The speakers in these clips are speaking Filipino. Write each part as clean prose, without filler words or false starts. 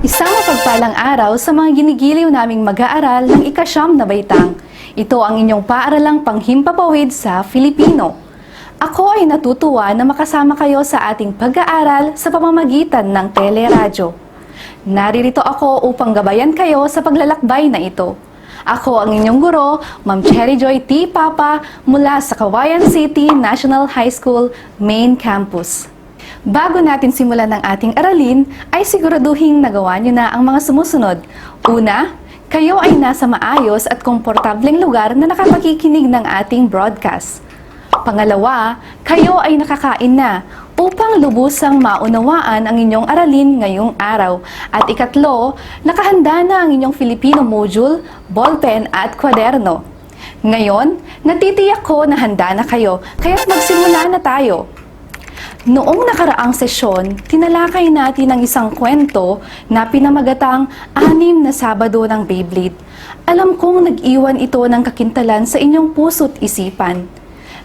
Isang mapagpalang araw sa mga ginigiliw naming mag-aaral ng ika-9 na baitang. Ito ang inyong paaralang panghimpapawid sa Filipino. Ako ay natutuwa na makasama kayo sa ating pag-aaral sa pamamagitan ng teleradyo. Naririto ako upang gabayan kayo sa paglalakbay na ito. Ako ang inyong guro, Ma'am Cherry Joy T. Papa mula sa Cauayan City National High School, Main Campus. Bago natin simulan ng ating aralin, ay siguraduhin nagawa nyo na ang mga sumusunod. Una, kayo ay nasa maayos at komportableng lugar na nakapakikinig ng ating broadcast. Pangalawa, kayo ay nakakain na upang lubusang maunawaan ang inyong aralin ngayong araw. At ikatlo, nakahanda na ang inyong Filipino module, ballpen at kwaderno. Ngayon, natitiyak ko na handa na kayo, kaya't magsimula na tayo. Noong nakaraang sesyon, tinalakay natin ang isang kwento na pinamagatang 6 na Sabado ng Beyblade. Alam kong nag-iwan ito ng kakintalan sa inyong puso't isipan.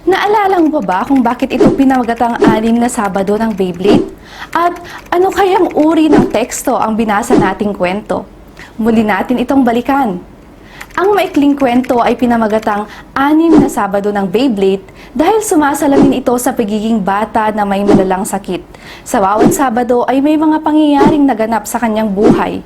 Naalala mo ba kung bakit ito pinamagatang 6 na Sabado ng Beyblade? At ano kayang uri ng teksto ang binasa nating kwento? Muli natin itong balikan. Ang maikling kwento ay pinamagatang 6 na Sabado ng Beyblade dahil sumasalamin ito sa pagiging bata na may malalang sakit. Sa bawat Sabado ay may mga pangyayaring naganap sa kanyang buhay.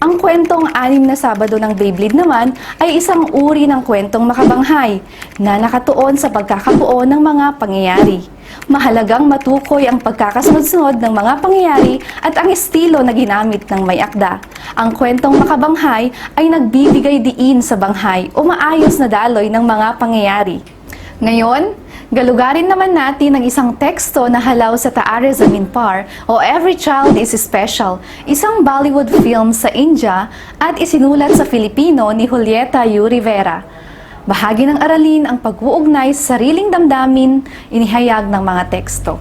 Ang kwentong 6 na Sabado ng Beyblade naman ay isang uri ng kwentong makabanghay na nakatuon sa pagkakabuo ng mga pangyayari. Mahalagang matukoy ang pagkakasunod-sunod ng mga pangyayari at ang estilo na ginamit ng may akda. Ang kwentong makabanghay ay nagbibigay diin sa banghay o maayos na daloy ng mga pangyayari. Ngayon, galugarin naman natin ang isang teksto na halaw sa Taare Zameen Par o Every Child is Special, isang Bollywood film sa India at isinulat sa Filipino ni Julieta U. Rivera. Bahagi ng aralin ang pag-uugnay sa sariling damdamin, inihayag ng mga teksto.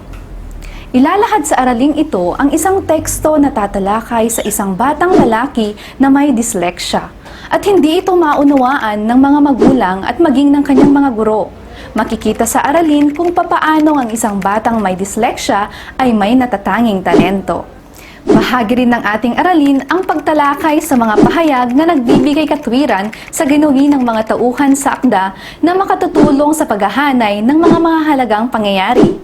Ilalahad sa araling ito ang isang teksto na tatalakay sa isang batang lalaki na may dyslexia at hindi ito maunawaan ng mga magulang at maging ng kanyang mga guro. Makikita sa aralin kung papaano ang isang batang may dyslexia ay may natatanging talento. Bahagi rin ng ating aralin ang pagtalakay sa mga pahayag na nagbibigay katwiran sa ginogi ng mga tauhan sa akda na makatutulong sa paghahanay ng mga mahalagang pangyayari.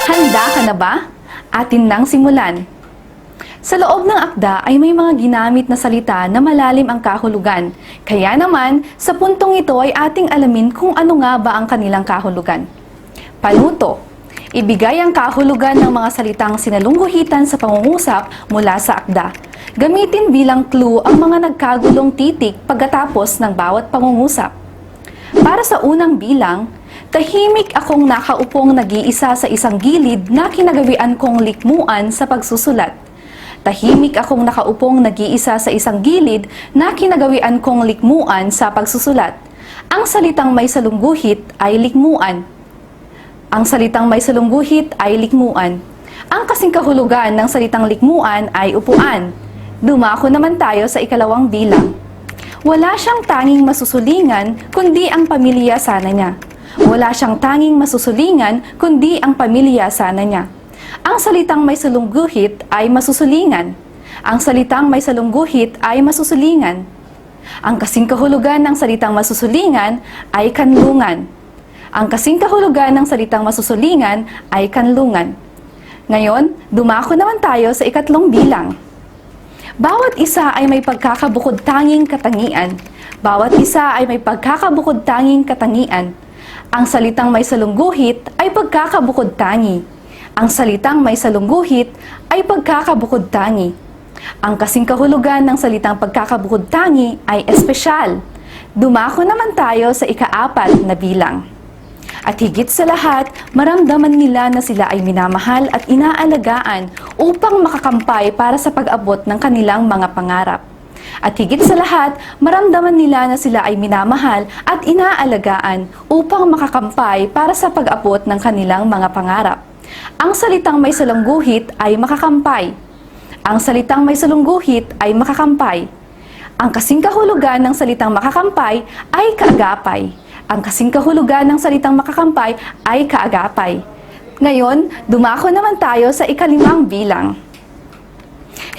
Handa ka na ba? Atin nang simulan. Sa loob ng akda ay may mga ginamit na salita na malalim ang kahulugan. Kaya naman, sa puntong ito ay ating alamin kung ano nga ba ang kanilang kahulugan. Panuto. Ibigay ang kahulugan ng mga salitang sinalungguhitan sa pangungusap mula sa akda. Gamitin bilang clue ang mga nagkagulong titik pagkatapos ng bawat pangungusap. Para sa unang bilang, tahimik akong nakaupong nag-iisa sa isang gilid na kinagawian kong likmuan sa pagsusulat. Tahimik akong nakaupong nag-iisa sa isang gilid na kinagawian kong likmuan sa pagsusulat. Ang salitang may salungguhit ay likmuan. Ang salitang may salungguhit ay likmuan. Ang kasing kahulugan ng salitang likmuan ay upuan. Dumako naman tayo sa ikalawang bilang. Wala siyang tanging masusulingan kundi ang pamilya sana niya. Wala siyang tanging masusulingan kundi ang pamilya sana niya. Ang salitang may salungguhit ay masusulingan. Ang salitang may salungguhit ay masusulingan. Ang kasing kahulugan ng salitang masusulingan ay kanlungan. Ang kasing kahulugan ng salitang masusulingan ay kanlungan. Ngayon, dumako naman tayo sa ikatlong bilang. Bawat isa ay may pagkakabukod-tanging katangian. Bawat isa ay may pagkakabukod-tanging katangian. Ang salitang may salungguhit ay pagkakabukod-tangi. Ang salitang may salungguhit ay pagkakabukod-tangi. Ang kasing kahulugan ng salitang pagkakabukod-tangi ay espesyal. Dumako naman tayo sa ika-4 na bilang. At higit sa lahat, maramdaman nila na sila ay minamahal at inaalagaan upang makakampay para sa pag-abot ng kanilang mga pangarap. At higit sa lahat, maramdaman nila na sila ay minamahal at inaalagaan upang makakampay para sa pag-abot ng kanilang mga pangarap. Ang salitang may salungguhit ay makakampay. Ang salitang may salungguhit ay makakampay. Ang kasing kahulugan ng salitang makakampay ay kaagapay. Ang kasing kahulugan ng salitang makakampay ay kaagapay. Ngayon, dumako naman tayo sa ika-5 bilang.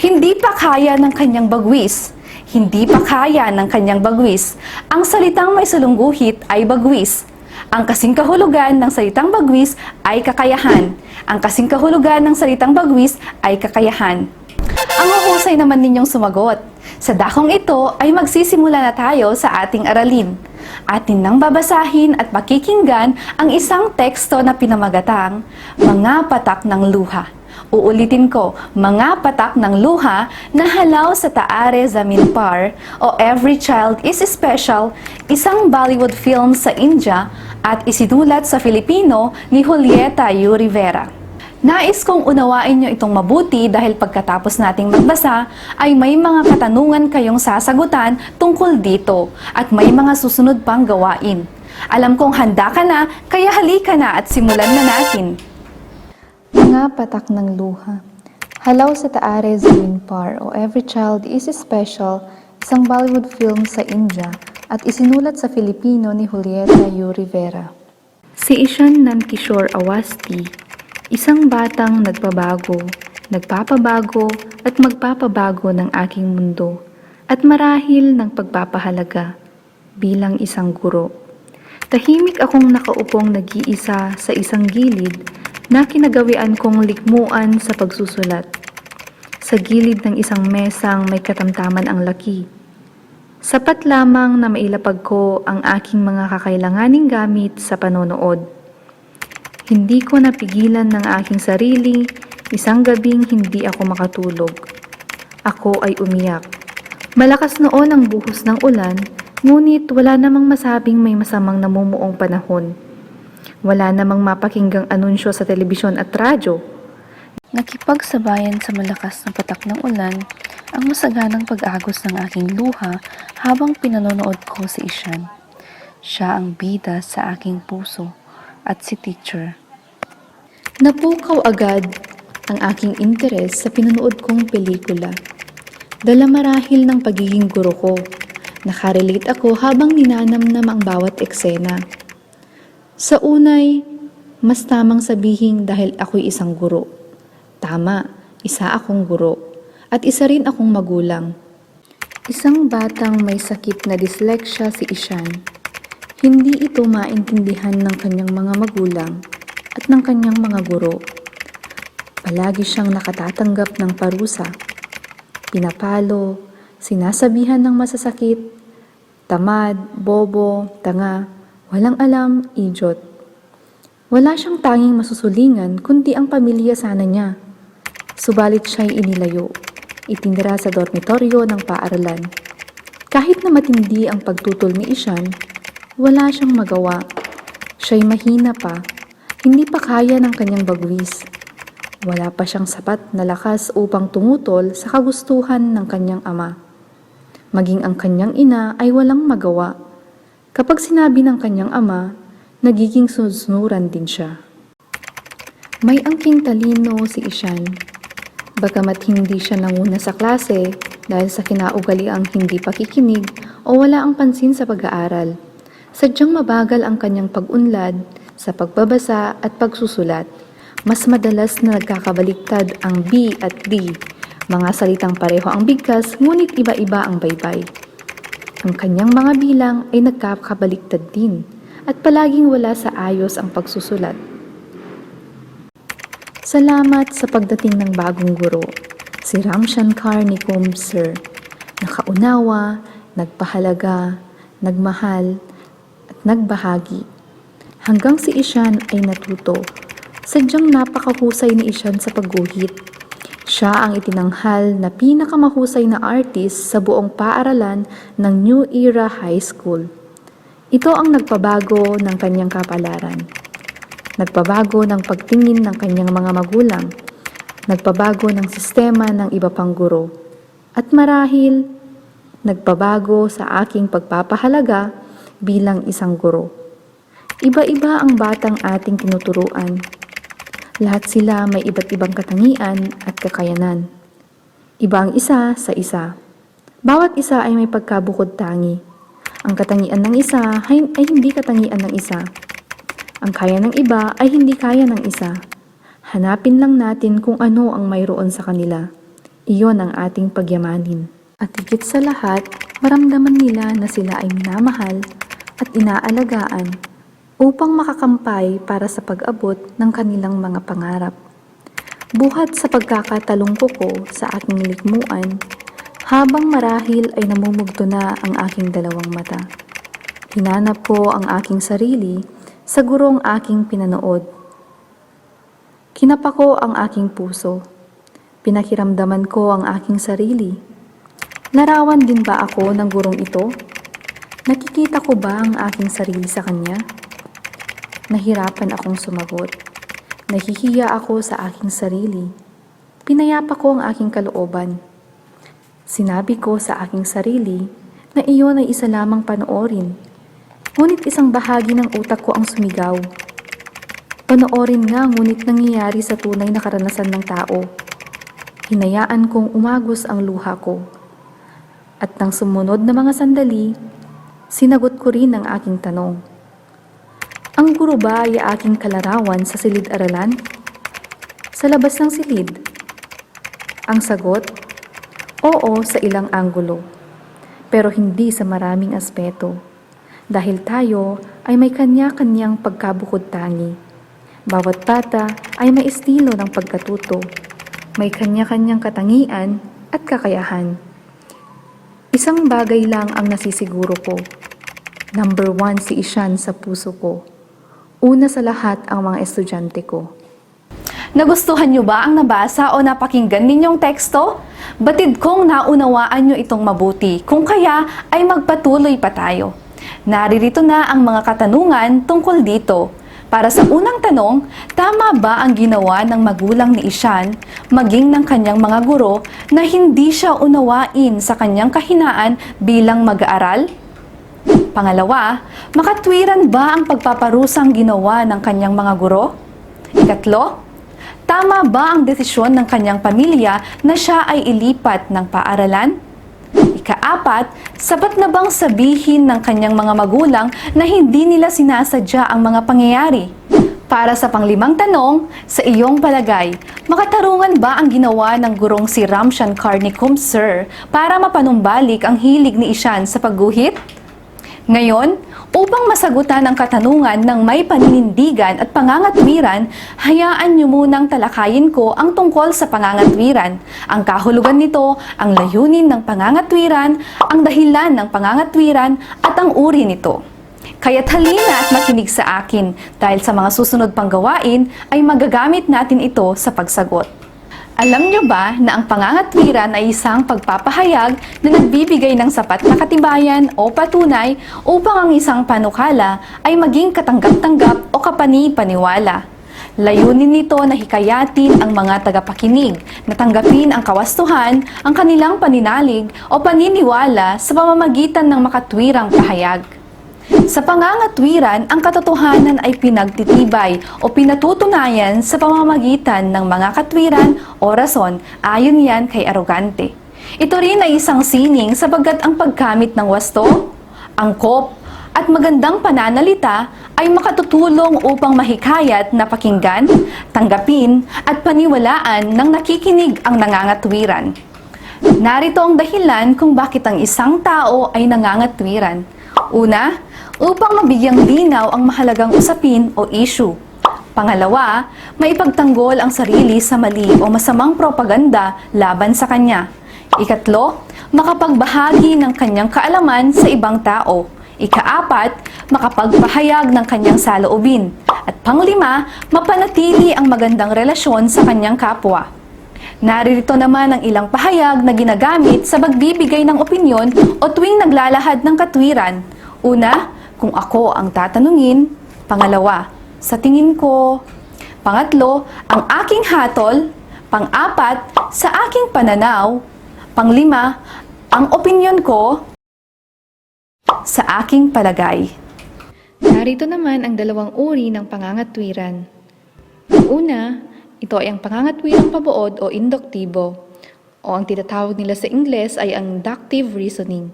Hindi pa kaya ng kanyang bagwis. Hindi pa kaya ng kanyang bagwis. Ang salitang may salungguhit ay bagwis. Ang kasing kahulugan ng salitang bagwis ay kakayahan. Ang kasing kahulugan ng salitang bagwis ay kakayahan. Ang huhusay naman ninyong sumagot. Sa dakong ito ay magsisimula na tayo sa ating aralin. Atin nang babasahin at pakikinggan ang isang teksto na pinamagatang Mga Patak ng Luha. Uulitin ko, Mga Patak ng Luha na halaw sa Taare Zameen Par o Every Child is Special, isang Bollywood film sa India at isinulat sa Filipino ni Julieta Yu Rivera. Nais kong unawain nyo itong mabuti dahil pagkatapos nating magbasa ay may mga katanungan kayong sasagutan tungkol dito at may mga susunod pang gawain. Alam kong handa ka na, kaya halika na at simulan na natin. Mga Patak ng Luha. Halaw sa Taare Zameen Par o Every Child is Special, isang Bollywood film sa India at isinulat sa Filipino ni Julieta Yu Rivera. Si Ishan Nankishore Awasthi, isang batang nagpabago, nagpapabago at magpapabago ng aking mundo at marahil ng pagpapahalaga bilang isang guro. Tahimik akong nakaupong nag-iisa sa isang gilid na kinagawian kong likmuan sa pagsusulat. Sa gilid ng isang mesang may katamtaman ang laki. Sapat lamang na mailapag ko ang aking mga kakailanganing gamit sa panonood. Hindi ko napigilan ng aking sarili, isang gabing hindi ako makatulog. Ako ay umiyak. Malakas noon ang buhos ng ulan, ngunit wala namang masabing may masamang namumuong panahon. Wala namang mapakinggang anunsyo sa telebisyon at radyo. Nakipagsabayan sa malakas na patak ng ulan, ang masaganang pag-agos ng aking luha habang pinanonood ko si Ishan. Siya ang bida sa aking puso at si teacher. Napukaw agad ang aking interes sa pinanood kong pelikula. Dala marahil ng pagiging guro ko, nakarelate ako habang ninanamnam ang bawat eksena. Sa unay, mas tamang sabihin dahil ako'y isang guro. Tama, isa akong guro at isa rin akong magulang. Isang batang may sakit na dyslexia si Ishan. Hindi ito maintindihan ng kanyang mga magulang at ng kanyang mga guro. Palagi siyang nakatatanggap ng parusa, pinapalo, sinasabihan ng masasakit, tamad, bobo, tanga, walang alam, idiot. Wala siyang tanging masusulingan kundi ang pamilya sana niya. Subalit siya'y inilayo, itinira sa dormitoryo ng paaralan. Kahit na matindi ang pagtutol ni Ishan, wala siyang magawa. Siya'y mahina pa, hindi pa kaya ng kanyang bagwis. Wala pa siyang sapat na lakas upang tumutol sa kagustuhan ng kanyang ama. Maging ang kanyang ina ay walang magawa. Kapag sinabi ng kanyang ama, nagiging sunod-sunuran din siya. May angking talino si Ishan. Bagamat hindi siya nanguna sa klase dahil sa kinaugaliang hindi pakikinig o wala ang pansin sa pag-aaral. Sadyang mabagal ang kanyang pag-unlad sa pagbabasa at pagsusulat. Mas madalas na nagkakabaliktad ang B at D. Mga salitang pareho ang bigkas, ngunit iba-iba ang baybay. Ang kanyang mga bilang ay nagkakabaliktad din at palaging wala sa ayos ang pagsusulat. Salamat sa pagdating ng bagong guro, si Ramshankar Nikum Sir. Nakaunawa, nagpahalaga, nagmahal, at nagbahagi. Hanggang si Ishan ay natuto. Sadyang napakahusay ni Ishan sa pagguhit. Siya ang itinanghal na pinakamahusay na artist sa buong paaralan ng New Era High School. Ito ang nagpabago ng kanyang kapalaran. Nagpabago ng pagtingin ng kanyang mga magulang. Nagpabago ng sistema ng iba pang guro. At marahil, nagpabago sa aking pagpapahalaga bilang isang guro. Iba-iba ang batang ating tinuturuan. Lahat sila may iba't ibang katangian at kakayanan. Iba ang isa sa isa. Bawat isa ay may pagkabukod tangi. Ang katangian ng isa ay hindi katangian ng isa. Ang kaya ng iba ay hindi kaya ng isa. Hanapin lang natin kung ano ang mayroon sa kanila. Iyon ang ating pagyamanin. At higit sa lahat, maramdaman nila na sila ay minamahal at inaalagaan upang makakampay para sa pag-abot ng kanilang mga pangarap. Buhat sa pagkakatalungko ko sa aking likmuan, habang marahil ay namumugto na ang aking dalawang mata. Hinanap ko ang aking sarili sa gurong aking pinanood. Kinapako ang aking puso. Pinakiramdaman ko ang aking sarili. Larawan din ba ako ng gurong ito? Nakikita ko ba ang aking sarili sa kanya? Nahirapan akong sumagot. Nahihiya ako sa aking sarili. Pinayapa ko ang aking kalooban. Sinabi ko sa aking sarili na iyon ay isa lamang panoorin. Ngunit isang bahagi ng utak ko ang sumigaw. Panoorin nga ngunit nangyayari sa tunay na karanasan ng tao. Hinayaan kong umagos ang luha ko. At nang sumunod na mga sandali, sinagot ko rin ang aking tanong. Ang guro ba ay aking kalarawan sa silid-aralan? Sa labas ng silid? Ang sagot, oo sa ilang anggulo, pero hindi sa maraming aspeto. Dahil tayo ay may kanya-kanyang pagkabukod tangi. Bawat bata ay may estilo ng pagkatuto, may kanya-kanyang katangian at kakayahan. Isang bagay lang ang nasisiguro ko. Number 1 si Ishan sa puso ko. Una sa lahat ang mga estudyante ko. Nagustuhan nyo ba ang nabasa o napakinggan ninyong teksto? Batid kong naunawaan nyo itong mabuti, kung kaya ay magpatuloy pa tayo. Naririto na ang mga katanungan tungkol dito. Para sa unang tanong, tama ba ang ginawa ng magulang ni Ishan, maging ng kanyang mga guro, na hindi siya unawain sa kanyang kahinaan bilang mag-aaral? Pangalawa, makatwiran ba ang pagpaparusang ginawa ng kanyang mga guro? Ikatlo, tama ba ang desisyon ng kanyang pamilya na siya ay ilipat ng paaralan? Ikaapat, sapat na bang sabihin ng kanyang mga magulang na hindi nila sinasadya ang mga pangyayari? Para sa panglimang tanong, sa iyong palagay, makatarungan ba ang ginawa ng gurong si Ramshankar Nikumsir para mapanumbalik ang hilig ni Ishan sa pagguhit? Ngayon, upang masagutan ang katanungan ng may paninindigan at pangangatwiran, hayaan niyo munang talakayin ko ang tungkol sa pangangatwiran, ang kahulugan nito, ang layunin ng pangangatwiran, ang dahilan ng pangangatwiran at ang uri nito. Kaya't halina at makinig sa akin dahil sa mga susunod pang gawain ay magagamit natin ito sa pagsagot. Alam niyo ba na ang pangangatwiran ay isang pagpapahayag na nagbibigay ng sapat na katibayan o patunay upang ang isang panukala ay maging katanggap-tanggap o kapani-paniwala. Layunin nito na hikayatin ang mga tagapakinig na tanggapin ang kawastuhan, ang kanilang paninalig o paniniwala sa pamamagitan ng makatwirang pahayag. Sa pangangatwiran, ang katotohanan ay pinagtitibay o pinatutunayan sa pamamagitan ng mga katwiran o rason, ayon yan kay Arogante. Ito rin ay isang sining sapagkat ang paggamit ng wasto, angkop, at magandang pananalita ay makatutulong upang mahikayat na pakinggan, tanggapin, at paniwalaan ng nakikinig ang nangangatwiran. Narito ang dahilan kung bakit ang isang tao ay nangangatwiran. Una, upang mabigyang linaw ang mahalagang usapin o issue. Pangalawa, maipagtanggol ang sarili sa mali o masamang propaganda laban sa kanya. Ikatlo, makapagbahagi ng kanyang kaalaman sa ibang tao. Ikaapat, makapagpahayag ng kanyang saloobin. At panglima, mapanatili ang magandang relasyon sa kanyang kapwa. Naririto naman ang ilang pahayag na ginagamit sa pagbibigay ng opinyon o tuwing naglalahad ng katwiran. Una, kung ako ang tatanungin. Pangalawa, sa tingin ko. Pangatlo, ang aking hatol. Pang-apat, sa aking pananaw. Panglima, ang opinyon ko sa aking palagay. Narito naman ang dalawang uri ng pangangatwiran. Ang una, ito ay ang pangangatwirang pabuod o induktibo, o ang tinatawag nila sa Ingles ay ang inductive reasoning.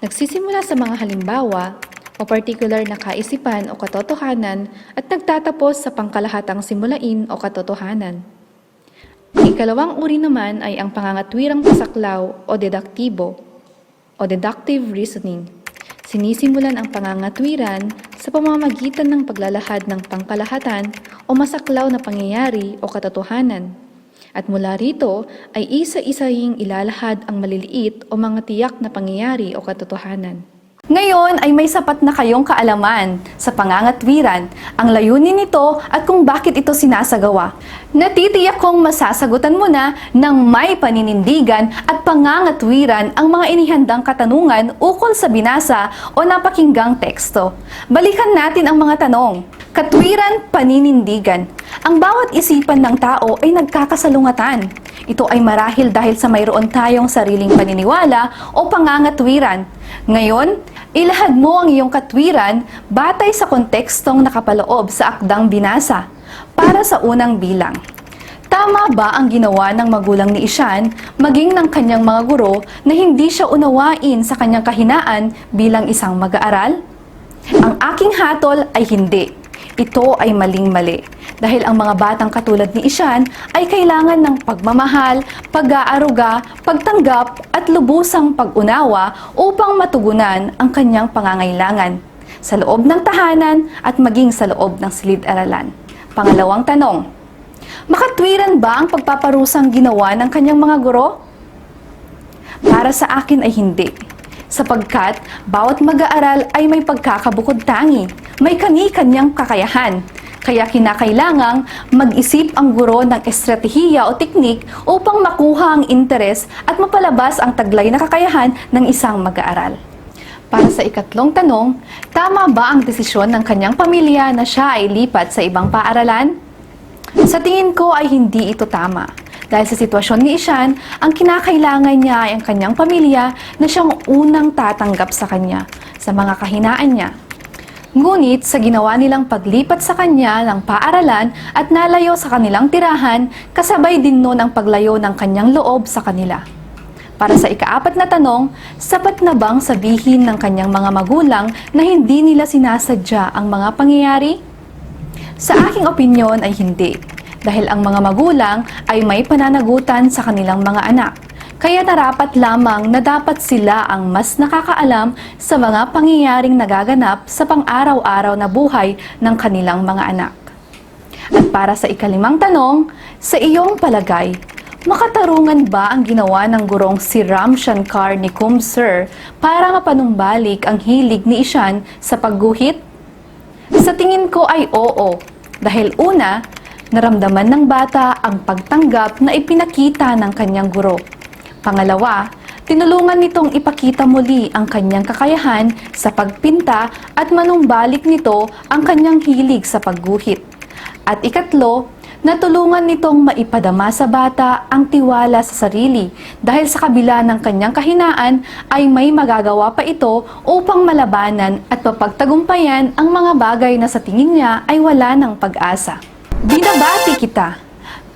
Nagsisimula sa mga halimbawa o particular na kaisipan o katotohanan at nagtatapos sa pangkalahatang simulain o katotohanan. Ang ikalawang uri naman ay ang pangangatwirang pasaklaw o deduktibo o deductive reasoning. Sinisimulan ang pangangatwiran sa pamamagitan ng paglalahad ng pangkalahatan o masaklaw na pangyayari o katotohanan. At mula rito ay isa-isahing ilalahad ang maliliit o mga tiyak na pangyayari o katotohanan. Ngayon ay may sapat na kayong kaalaman sa pangangatwiran, ang layunin nito at kung bakit ito sinasagawa. Natitiyak kong masasagutan mo na ng may paninindigan at pangangatwiran ang mga inihandang katanungan ukol sa binasa o napakinggang teksto. Balikan natin ang mga tanong. Katwiran, paninindigan. Ang bawat isipan ng tao ay nagkakasalungatan. Ito ay marahil dahil sa mayroon tayong sariling paniniwala o pangangatwiran. Ngayon, ilahad mo ang iyong katwiran batay sa kontekstong nakapaloob sa akdang binasa. Para sa unang bilang, tama ba ang ginawa ng magulang ni Ishan maging ng kanyang mga guro na hindi siya unawain sa kanyang kahinaan bilang isang mag-aaral? Ang aking hatol ay hindi. Ito ay maling-mali dahil ang mga batang katulad ni Ishan ay kailangan ng pagmamahal, pag-aaruga, pagtanggap at lubusang pag-unawa upang matugunan ang kanyang pangangailangan sa loob ng tahanan at maging sa loob ng silid-aralan. Pangalawang tanong, makatwiran ba ang pagpaparusang ginawa ng kanyang mga guro? Para sa akin ay hindi. Sapagkat bawat mag-aaral ay may pagkakabukod tangi, may kani-kanyang kakayahan. Kaya kinakailangang mag-isip ang guro ng estratehiya o teknik upang makuha ang interes at mapalabas ang taglay na kakayahan ng isang mag-aaral. Para sa ikatlong tanong, tama ba ang desisyon ng kanyang pamilya na siya ay lipat sa ibang paaralan? Sa tingin ko ay hindi ito tama. Dahil sa sitwasyon ni Ishan, ang kinakailangan niya ay ang kanyang pamilya na siyang unang tatanggap sa kanya, sa mga kahinaan niya. Ngunit sa ginawa nilang paglipat sa kanya ng paaralan at nalayo sa kanilang tirahan, kasabay din noon ang paglayo ng kanyang loob sa kanila. Para sa ikaapat na tanong, sapat na bang sabihin ng kanyang mga magulang na hindi nila sinasadya ang mga pangyayari? Sa aking opinyon ay hindi. Dahil ang mga magulang ay may pananagutan sa kanilang mga anak. Kaya narapat lamang na dapat sila ang mas nakakaalam sa mga pangyayaring nagaganap sa pang-araw-araw na buhay ng kanilang mga anak. At para sa ikalimang tanong, sa iyong palagay, makatarungan ba ang ginawa ng gurong si Ram Shankar Nikumsar para mapanumbalik ang hilig ni Ishan sa pagguhit? Sa tingin ko ay oo. Dahil una, naramdaman ng bata ang pagtanggap na ipinakita ng kanyang guro. Pangalawa, tinulungan nitong ipakita muli ang kanyang kakayahan sa pagpinta at manumbalik nito ang kanyang hilig sa pagguhit. At ikatlo, natulungan nitong maipadama sa bata ang tiwala sa sarili dahil sa kabila ng kanyang kahinaan ay may magagawa pa ito upang malabanan at mapagtagumpayan ang mga bagay na sa tingin niya ay wala ng pag-asa. Binabati kita.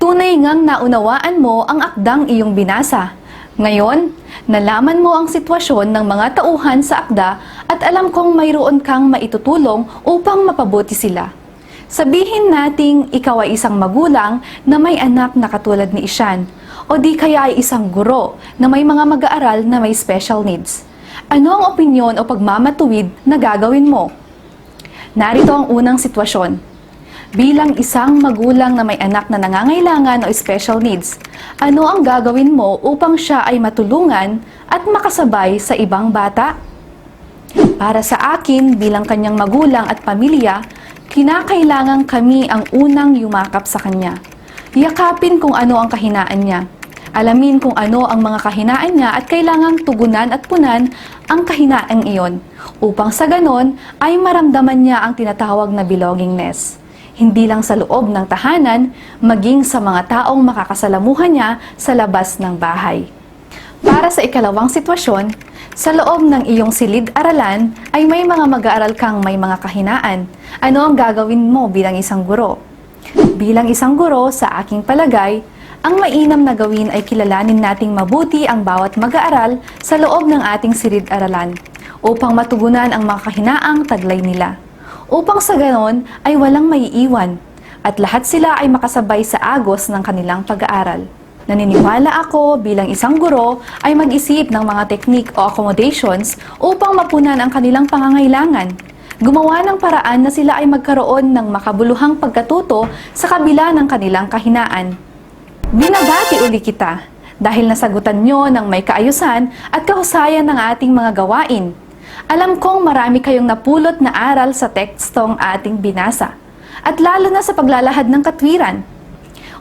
Tunay ngang naunawaan mo ang akdang iyong binasa. Ngayon, nalaman mo ang sitwasyon ng mga tauhan sa akda at alam kong mayroon kang maitutulong upang mapabuti sila. Sabihin nating ikaw ay isang magulang na may anak na katulad ni Ishan, o di kaya ay isang guro na may mga mag-aaral na may special needs. Ano ang opinyon o pagmamatuwid na gagawin mo? Narito ang unang sitwasyon. Bilang isang magulang na may anak na nangangailangan o special needs, ano ang gagawin mo upang siya ay matulungan at makasabay sa ibang bata? Para sa akin, bilang kanyang magulang at pamilya, kinakailangan kami ang unang yumakap sa kanya. Yakapin kung ano ang kahinaan niya. Alamin kung ano ang mga kahinaan niya at kailangang tugunan at punan ang kahinaang iyon upang sa ganon ay maramdaman niya ang tinatawag na belongingness. Hindi lang sa loob ng tahanan, maging sa mga taong makakasalamuhan niya sa labas ng bahay. Para sa ikalawang sitwasyon, sa loob ng iyong silid-aralan ay may mga mag-aaral kang may mga kahinaan. Ano ang gagawin mo bilang isang guro? Bilang isang guro, sa aking palagay, ang mainam na gawin ay kilalanin nating mabuti ang bawat mag-aaral sa loob ng ating silid-aralan upang matugunan ang mga kahinaang taglay nila. Upang sa ganon ay walang maiiwan at lahat sila ay makasabay sa agos ng kanilang pag-aaral. Naniniwala ako bilang isang guro ay mag-isip ng mga teknik o accommodations upang mapunan ang kanilang pangangailangan. Gumawa ng paraan na sila ay magkaroon ng makabuluhang pagkatuto sa kabila ng kanilang kahinaan. Binabati uli kita dahil nasagutan nyo ng may kaayusan at kahusayan ng ating mga gawain. Alam kong marami kayong napulot na aral sa tekstong ating binasa at lalo na sa paglalahad ng katwiran.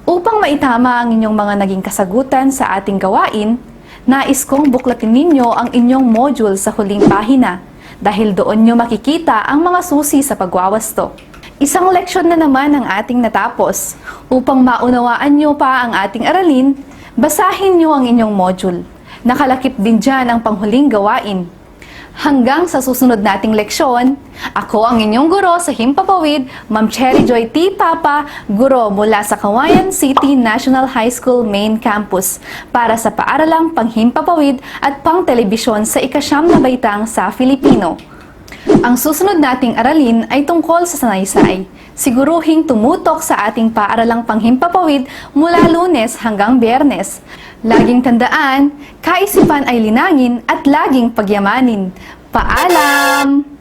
Upang maitama ang inyong mga naging kasagutan sa ating gawain, nais kong buklatin ninyo ang inyong module sa huling pahina dahil doon nyo makikita ang mga susi sa pagwawasto. Isang leksyon na naman ang ating natapos. Upang maunawaan nyo pa ang ating aralin, basahin nyo ang inyong module. Nakalakip din dyan ang panghuling gawain. Hanggang sa susunod nating leksyon, ako ang inyong guro sa Himpapawid, Ma'am Cherry Joy T. Papa, guro mula sa Cauayan City National High School Main Campus para sa paaralang panghimpapawid at pang-telebisyon sa ika-9 na baitang sa Filipino. Ang susunod nating aralin ay tungkol sa sanaysay. Siguruhing tumutok sa ating paaralang panghimpapawid mula Lunes hanggang Biyernes. Laging tandaan, kaisipan ay linangin at laging pagyamanin. Paalam!